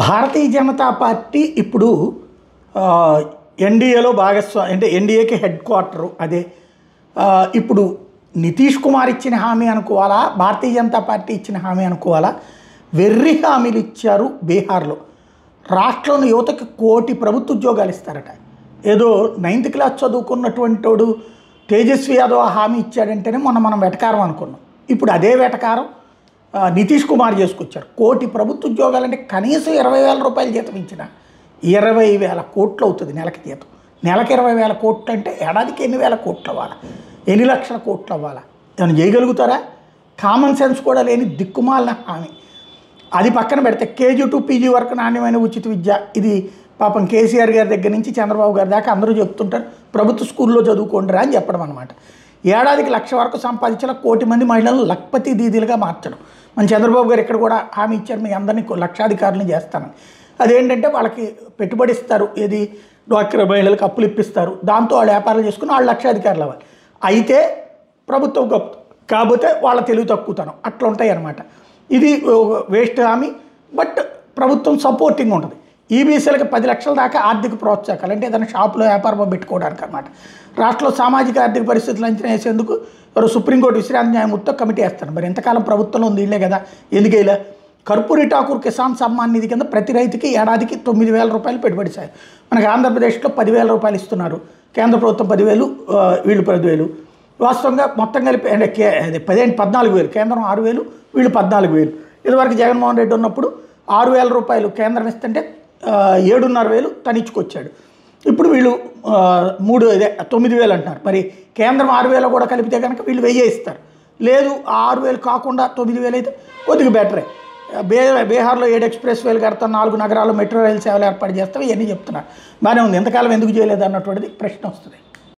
Bharatiya Janata party ఇప్పుడు ఎన్డీఏలో భాగస్వామి అంటే ఎన్డీఏకి హెడ్ క్వార్టరు అదే. ఇప్పుడు నితీష్ కుమార్ ఇచ్చిన హామీ అనుకోవాలా, భారతీయ జనతా పార్టీ ఇచ్చిన హామీ అనుకోవాలా? వెర్రి హామీలు ఇచ్చారు బీహార్లో. రాష్ట్రంలో యువతకి 1 కోటి ప్రభుత్వ ఉద్యోగాలు ఇస్తారట. ఏదో 9th క్లాస్ చదువుకున్నటువంటి వాడు తేజస్వి యాదవ్ హామీ ఇచ్చాడంటేనే మనం వెటకారం అనుకున్నాం. ఇప్పుడు అదే వెటకారం నితీష్ కుమార్ చేసుకొచ్చారు. 1 కోటి ప్రభుత్వ ఉద్యోగాలంటే కనీసం 20,000 రూపాయల జీతం ఇచ్చిన 20,000 కోట్లు అవుతుంది నెలకి జీతం. నెలకి 20,000 కోట్లు అంటే ఏడాదికి ఎన్ని వేల కోట్లు అవ్వాలా, ఎన్ని లక్షల కోట్లు అవ్వాలా? ఏమైనా చేయగలుగుతారా? కామన్ సెన్స్ కూడా లేని దిక్కుమాలిన హామీ. అది పక్కన పెడితే KG to PG వరకు నాణ్యమైన ఉచిత విద్య, ఇది పాపం కేసీఆర్ గారి దగ్గర నుంచి చంద్రబాబు గారి దాకా అందరూ చెప్తుంటారు ప్రభుత్వ స్కూల్లో చదువుకోండిరా అని చెప్పడం అనమాట. ఏడాదికి 1,00,000 వరకు సంపాదించిన 1 కోటి మంది మహిళలను లక్పతి దీదీలుగా మార్చడం. మన చంద్రబాబు గారు ఇక్కడ కూడా హామీ ఇచ్చారు, మీ అందరినీ లక్షాధికారులను చేస్తానని. అదేంటంటే వాళ్ళకి పెట్టుబడి ఇస్తారు, ఏది డ్వాక్రా మహిళలకు అప్పులు ఇప్పిస్తారు, దాంతో వాళ్ళు వ్యాపారాలు చేసుకుని వాళ్ళు లక్షాధికారులు అవ్వాలి. అయితే ప్రభుత్వం గొప్ప కాకపోతే వాళ్ళ తెలివి తక్కువతనం అట్లా ఉంటాయి అన్నమాట. ఇది వేస్ట్ హామీ, బట్ ప్రభుత్వం సపోర్టింగ్ ఉంటుంది. ఈబీసీలకు 10 లక్షల దాకా ఆర్థిక ప్రోత్సాహకాలు, అంటే ఏదైనా షాపులో వ్యాపారం పెట్టుకోవడానికి అనమాట. రాష్ట్రంలో సామాజిక ఆర్థిక పరిస్థితులు అంచనా వేసేందుకు ఎవరు సుప్రీంకోర్టు విశ్రాంతి న్యాయమూర్తితో కమిటీ వేస్తారు. మరి ఎంతకాలం ప్రభుత్వంలో ఉంది ఇళ్ళే కదా, ఎందుకేలా? కర్పూరి ఠాకూర్ కిసాన్ సమ్మాన్ నిధి కింద ప్రతి రైతుకి ఏడాదికి 9,000 రూపాయలు పెట్టుబడి సాయం. మనకి ఆంధ్రప్రదేశ్లో 10,000 రూపాయలు ఇస్తున్నారు, కేంద్ర ప్రభుత్వం 10,000, వీళ్ళు 10,000. వాస్తవంగా మొత్తం కలిపి అంటే 14,000, కేంద్రం 6,000, వీళ్ళు 14,000. ఇదివరకు జగన్మోహన్ రెడ్డి ఉన్నప్పుడు 6,000 రూపాయలు కేంద్రం ఇస్తుంటే 7,500 తనిచ్చుకొచ్చాడు. ఇప్పుడు వీళ్ళు 9,000 అంటున్నారు. మరి కేంద్రం 6,000 కూడా కలిపితే కనుక వీళ్ళు 1,000 ఇస్తారు. లేదు 6,000 కాకుండా 9,000 అయితే కొద్దిగా బెటరే. బీహార్లో 7 ఎక్స్ప్రెస్ వేలు కడతాం, 4 నగరాల్లో మెట్రో రైలు సేవలు ఏర్పాటు చేస్తాం, ఇవన్నీ చెప్తున్నారు. బాగానే ఉంది. ఎంతకాలం ఎందుకు చేయలేదు అన్నటువంటిది ప్రశ్న వస్తుంది.